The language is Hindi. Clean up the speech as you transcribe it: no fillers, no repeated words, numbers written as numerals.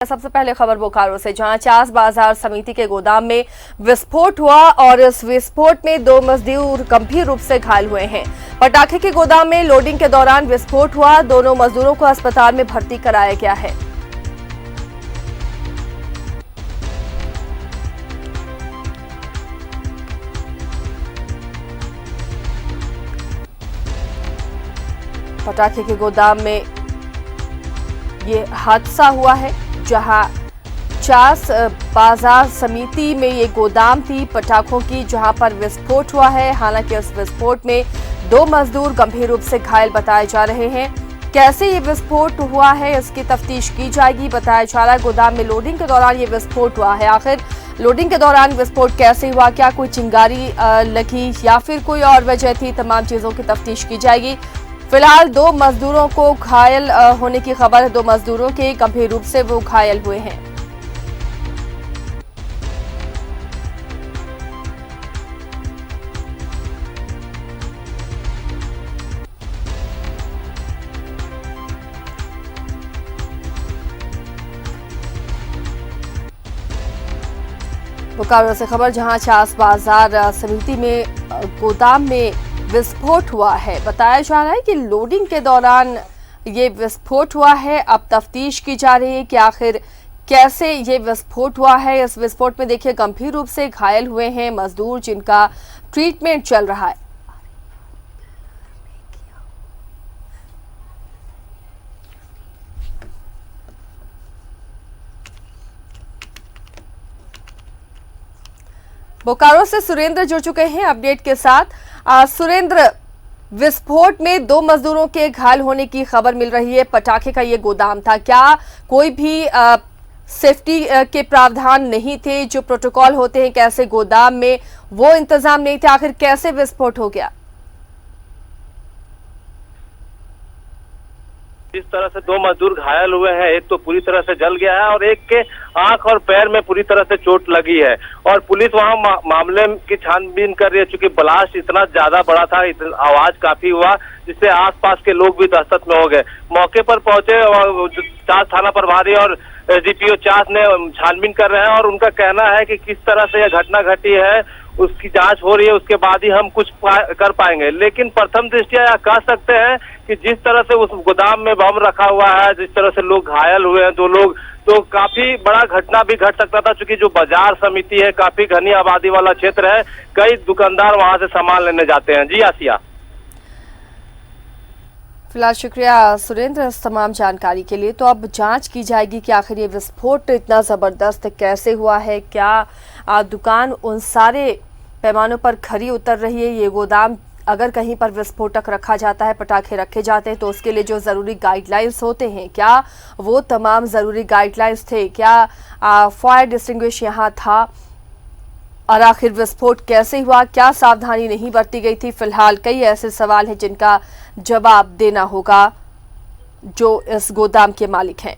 सबसे पहले खबर बोकारो से, जहां चास बाजार समिति के गोदाम में विस्फोट हुआ और इस विस्फोट में 2 मजदूर गंभीर रूप से घायल हुए हैं। पटाखे के गोदाम में लोडिंग के दौरान विस्फोट हुआ। दोनों मजदूरों को अस्पताल में भर्ती कराया गया है। पटाखे के गोदाम में ये हादसा हुआ है, जहां चास बाजार समिति में ये गोदाम थी पटाखों की, जहां पर विस्फोट हुआ है। हालांकि इस विस्फोट में 2 मजदूर गंभीर रूप से घायल बताए जा रहे हैं। कैसे ये विस्फोट हुआ है, इसकी तफ्तीश की जाएगी। बताया जा रहा है गोदाम में लोडिंग के दौरान ये विस्फोट हुआ है। आखिर लोडिंग के दौरान विस्फोट कैसे हुआ, क्या कोई चिंगारी लगी या फिर कोई और वजह थी, तमाम चीजों की तफ्तीश की जाएगी। फिलहाल 2 मजदूरों को घायल होने की खबर है। 2 मजदूरों के गंभीर रूप से वो घायल हुए हैं। बोकारो से खबर, जहां चास बाजार समिति में गोदाम में विस्फोट हुआ है। बताया जा रहा है कि लोडिंग के दौरान ये विस्फोट हुआ है। अब तफ्तीश की जा रही है कि आखिर कैसे ये विस्फोट हुआ है। इस विस्फोट में देखिए गंभीर रूप से घायल हुए हैं मजदूर, जिनका ट्रीटमेंट चल रहा है। बोकारो से सुरेंद्र जुड़ चुके हैं अपडेट के साथ। सुरेंद्र, विस्फोट में 2 मजदूरों के घायल होने की खबर मिल रही है। पटाखे का ये गोदाम था, क्या कोई भी सेफ्टी के प्रावधान नहीं थे? जो प्रोटोकॉल होते हैं कैसे गोदाम में, वो इंतजाम नहीं थे? आखिर कैसे विस्फोट हो गया? जिस तरह से 2 मजदूर घायल हुए हैं, एक तो पूरी तरह से जल गया है और एक के आंख और पैर में पूरी तरह से चोट लगी है और पुलिस वहां मामले की छानबीन कर रही है। चूंकि ब्लास्ट इतना ज्यादा बड़ा था, आवाज काफी हुआ, जिससे आसपास के लोग भी दहशत में हो गए। मौके पर पहुंचे चास थाना प्रभारी और एसडीपीओ चास ने छानबीन कर रहे हैं और उनका कहना है कि किस तरह से यह घटना घटी है उसकी जांच हो रही है, उसके बाद ही हम कुछ कर पाएंगे। लेकिन प्रथम दृष्टया यह कह सकते हैं कि जिस तरह से उस गोदाम में बम रखा हुआ है, जिस तरह से लोग घायल हुए हैं 2 लोग, तो काफी बड़ा घटना भी घट सकता था। क्योंकि जो बाजार समिति है काफी घनी आबादी वाला क्षेत्र है, कई दुकानदार वहां से सामान लेने जाते हैं। जी आसिया। फिलहाल शुक्रिया सुरेंद्र इस तमाम जानकारी के लिए। तो अब जांच की जाएगी कि आखिर ये विस्फोट इतना जबरदस्त कैसे हुआ है। क्या दुकान उन सारे पैमानों पर खरी उतर रही है? ये गोदाम अगर कहीं पर विस्फोटक रखा जाता है, पटाखे रखे जाते हैं, तो उसके लिए जो ज़रूरी गाइडलाइंस होते हैं, क्या वो तमाम ज़रूरी गाइडलाइंस थे? क्या फायर डिस्टिंग्विश यहाँ था? और आखिर विस्फोट कैसे हुआ? क्या सावधानी नहीं बरती गई थी? फिलहाल कई ऐसे सवाल हैं जिनका जवाब देना होगा जो इस गोदाम के मालिक हैं।